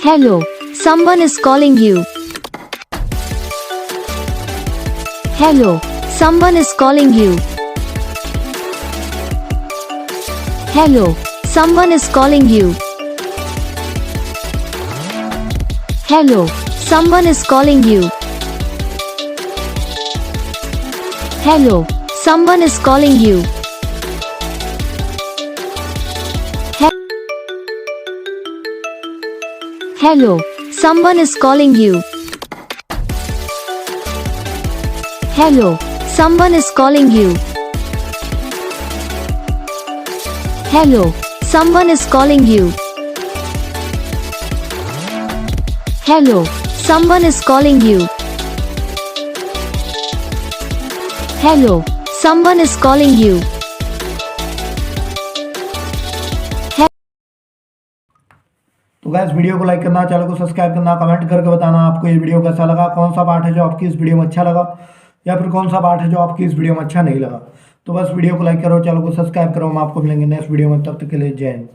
Hello, someone is calling you. Hello, someone is calling you. Hello, someone is calling you. Hello, someone is calling you. Hello, someone is calling you. Hello, someone is calling you. Hello, someone is calling you. Hello, someone is calling you. Hello, someone is calling you. Hello, someone is calling you. तो guys video को like करना, channel को subscribe करना, comment करके बताना आपको ये video कैसा लगा, कौन सा पार्ट है जो आपकी इस वीडियो में अच्छा लगा या फिर कौन सा पार्ट है जो आपकी इस वीडियो में अच्छा नहीं लगा। तो बस वीडियो को लाइक करो, चैनल को सब्सक्राइब करो। हम आपको मिलेंगे नेक्स्ट वीडियो में, तब तक के लिए जय हिंद।